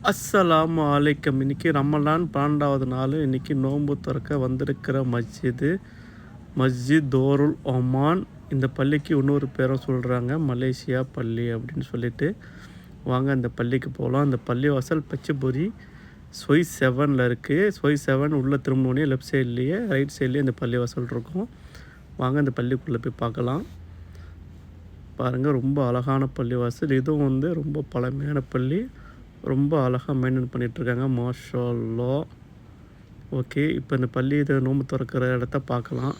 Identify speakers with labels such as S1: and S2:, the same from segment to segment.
S1: அஸ்ஸலாமு அலைக்கும். இன்றைக்கி ரமலான் 12வது நாள். இன்றைக்கி நோன்பு திறக்க வந்திருக்கிற மஸ்ஜித் தோருல் ஒமான். இந்த பள்ளிக்கு இன்னொரு பேரும் சொல்கிறாங்க மலேசியா பள்ளி அப்படின்னு சொல்லிட்டு. வாங்க இந்த பள்ளிக்கு போகலாம். அந்த பள்ளி வாசல் பச்சைபொரி சொய் 7ல் இருக்குது. சொய் 7 உள்ளே திரும்பினோடனே லெஃப்ட் சைட்லேயே ரைட் சைட்லேயே இந்த பள்ளி வாசல் இருக்கும். வாங்க இந்த பள்ளிக்குள்ளே போய் பார்க்கலாம். பாருங்கள், ரொம்ப அழகான பள்ளிவாசல். இதுவும் வந்து ரொம்ப பழமையான பள்ளி. ரொம்ப அழகாக மெயின்டைன் பண்ணிகிட்ருக்காங்க. மாஷா அல்லாஹ். ஓகே, இப்போ இந்த பள்ளி இதை நோன்பு திறக்கிற இடத்த பார்க்கலாம்.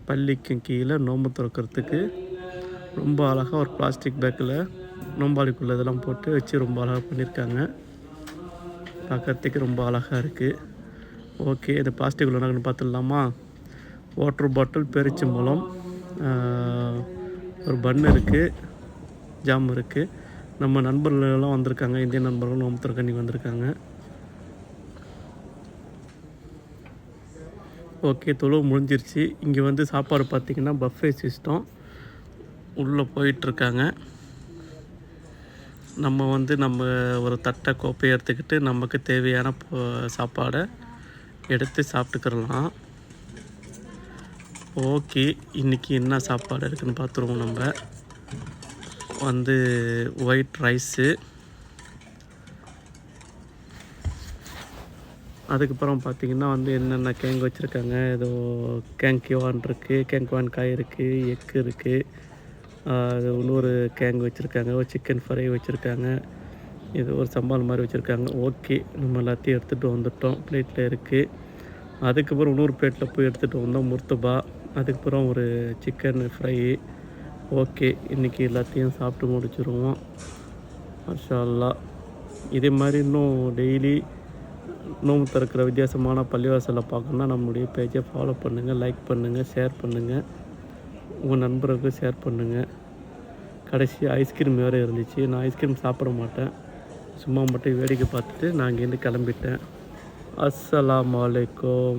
S1: பள்ளிக்கு கீழே நோன்பு திறக்கிறதுக்கு ரொம்ப அழகாக ஒரு பிளாஸ்டிக் பேக்கில் நோம்பாளிக்குள்ளே இதெல்லாம் போட்டு வச்சு ரொம்ப அழகாக பண்ணியிருக்காங்க. பார்க்குறதுக்கு ரொம்ப அழகாக இருக்குது. ஓகே, இந்த பிளாஸ்டிக் உள்ள என்னன்னு பார்த்துடலாமா? வாட்டர் பாட்டில், பேரிச்சம்பழம், ஒரு பன் இருக்குது, ஜாம் இருக்குது. நம்ம நண்பர்களெல்லாம் வந்திருக்காங்க. இந்திய நண்பர்கள் நோன்பு திறக்க இன்றைக்கி வந்திருக்காங்க. ஓகே, தொழுவு முடிஞ்சிருச்சு. இங்கே வந்து சாப்பாடு பார்த்திங்கன்னா பஃபே சிஸ்டம் உள்ளே போயிட்டுருக்காங்க. நம்ம ஒரு தட்டை கோப்பையை எடுத்துக்கிட்டு நமக்கு தேவையான சாப்பாடை எடுத்து சாப்பிட்டுக்கிறலாம். ஓகே, இன்றைக்கி என்ன சாப்பாடு இருக்குதுன்னு பார்த்துருவோம். நம்ம வந்து ஒயிட் ரைஸு, அதுக்கப்புறம் பார்த்திங்கன்னா வந்து என்னென்ன கேங்கு வச்சுருக்காங்க. ஏதோ கேங்க்வான் இருக்குது, கேங்க்வான் காய் இருக்குது, எக்கு இருக்குது, அது இன்னொரு கேங்கு வச்சுருக்காங்க, ஒரு சிக்கன் ஃப்ரை வச்சுருக்காங்க, இது ஒரு சம்பால் மாதிரி வச்சுருக்காங்க. ஓகே, நம்ம எல்லாத்தையும் எடுத்துகிட்டு வந்துட்டோம். பிளேட்டில் இருக்குது. அதுக்கப்புறம் இன்னொரு பிளேட்டில் போய் எடுத்துகிட்டு வந்தோம் முர்த்தபா. அதுக்கப்புறம் ஒரு சிக்கன் ஃப்ரை. ஓகே, இன்றைக்கி எல்லாத்தையும் சாப்பிட்டு முடிச்சுருவோம். மாஷா அல்லாஹ். இதே மாதிரி இன்னும் டெய்லி நோன்பு திறக்கிற வித்தியாசமான பள்ளிவாசலை பார்க்கணுன்னா நம்மளுடைய பேஜை ஃபாலோ பண்ணுங்கள், லைக் பண்ணுங்கள், ஷேர் பண்ணுங்கள், உங்கள் நண்பர்களுக்கு ஷேர் பண்ணுங்கள். கடைசி ஐஸ்கிரீம் வேறு இருந்துச்சு. நான் ஐஸ்கிரீம் சாப்பிட மாட்டேன், சும்மா மட்டும் வேடிக்கை பார்த்துட்டு நான் இங்கேருந்து கிளம்பிட்டேன். அஸ்ஸலாமு அலைக்கும்.